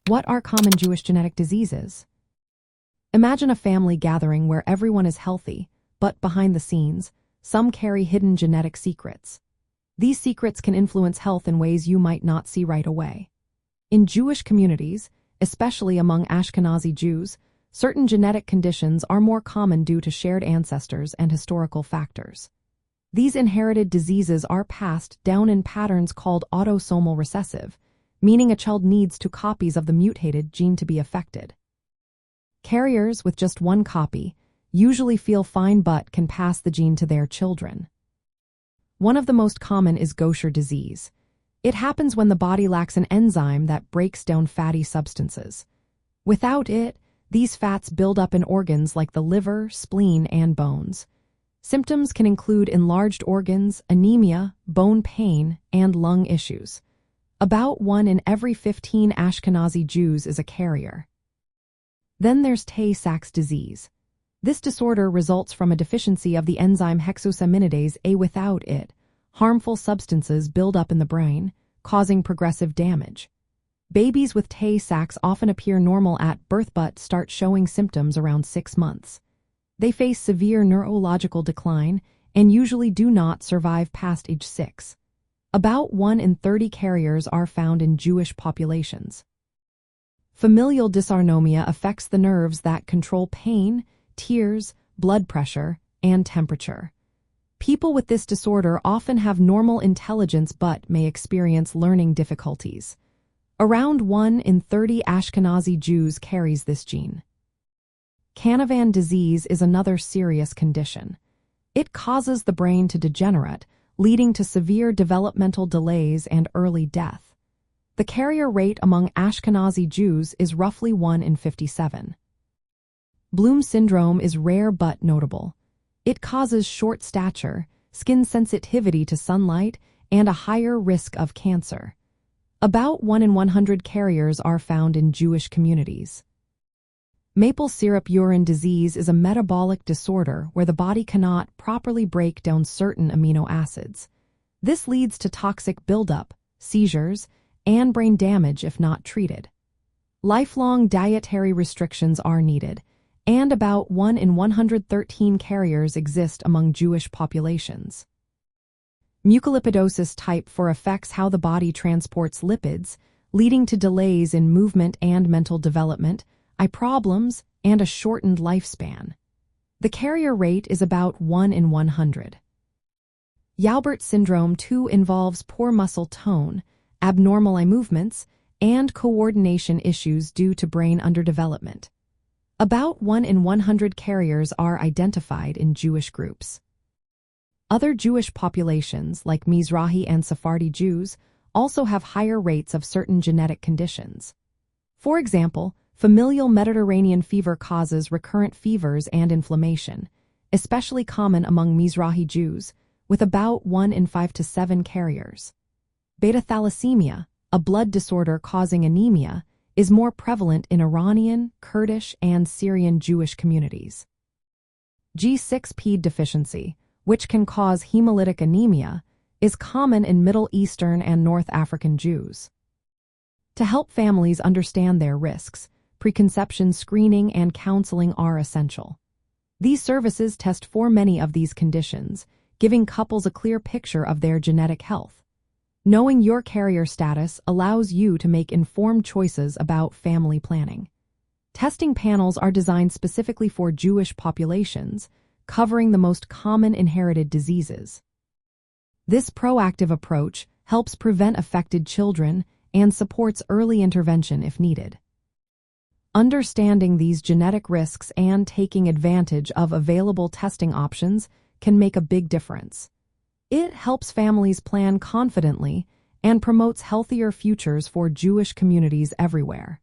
What are common Jewish genetic diseases? Imagine a family gathering where everyone is healthy, but behind the scenes, some carry hidden genetic secrets. These secrets can influence health in ways you might not see right away. In Jewish communities, especially among Ashkenazi Jews, certain genetic conditions are more common due to shared ancestors and historical factors. These inherited diseases are passed down in patterns called autosomal recessive, meaning a child needs two copies of the mutated gene to be affected. Carriers with just one copy usually feel fine but can pass the gene to their children. One of the most common is Gaucher disease. It happens when the body lacks an enzyme that breaks down fatty substances. Without it, these fats build up in organs like the liver, spleen, and bones. Symptoms can include enlarged organs, anemia, bone pain, and lung issues. About 1 in every 15 Ashkenazi Jews is a carrier. Then there's Tay-Sachs disease. This disorder results from a deficiency of the enzyme hexosaminidase A. Without it, harmful substances build up in the brain, causing progressive damage. Babies with Tay-Sachs often appear normal at birth but start showing symptoms around 6 months. They face severe neurological decline and usually do not survive past age 6. About 1 in 30 carriers are found in Jewish populations. Familial dysautonomia affects the nerves that control pain, tears, blood pressure, and temperature. People with this disorder often have normal intelligence but may experience learning difficulties. Around 1 in 30 Ashkenazi Jews carries this gene. Canavan disease is another serious condition. It causes the brain to degenerate, leading to severe developmental delays and early death. The carrier rate among Ashkenazi Jews is roughly 1 in 57. Bloom syndrome is rare but notable. It causes short stature, skin sensitivity to sunlight, and a higher risk of cancer. About 1 in 100 carriers are found in Jewish communities. Maple syrup urine disease is a metabolic disorder where the body cannot properly break down certain amino acids. This leads to toxic buildup, seizures, and brain damage if not treated. Lifelong dietary restrictions are needed, and about 1 in 113 carriers exist among Jewish populations. Mucolipidosis type 4 affects how the body transports lipids, leading to delays in movement and mental development, eye problems, and a shortened lifespan. The carrier rate is about 1 in 100. Gaucher syndrome 2 involves poor muscle tone, abnormal eye movements, and coordination issues due to brain underdevelopment. About 1 in 100 carriers are identified in Jewish groups. Other Jewish populations, like Mizrahi and Sephardi Jews, also have higher rates of certain genetic conditions. For example, familial Mediterranean fever causes recurrent fevers and inflammation, especially common among Mizrahi Jews, with about 1 in 5 to 7 carriers. Beta thalassemia, a blood disorder causing anemia, is more prevalent in Iranian, Kurdish, and Syrian Jewish communities. G6PD deficiency, which can cause hemolytic anemia, is common in Middle Eastern and North African Jews. To help families understand their risks, preconception screening and counseling are essential. These services test for many of these conditions, giving couples a clear picture of their genetic health. Knowing your carrier status allows you to make informed choices about family planning. Testing panels are designed specifically for Jewish populations, covering the most common inherited diseases. This proactive approach helps prevent affected children and supports early intervention if needed. Understanding these genetic risks and taking advantage of available testing options can make a big difference. It helps families plan confidently and promotes healthier futures for Jewish communities everywhere.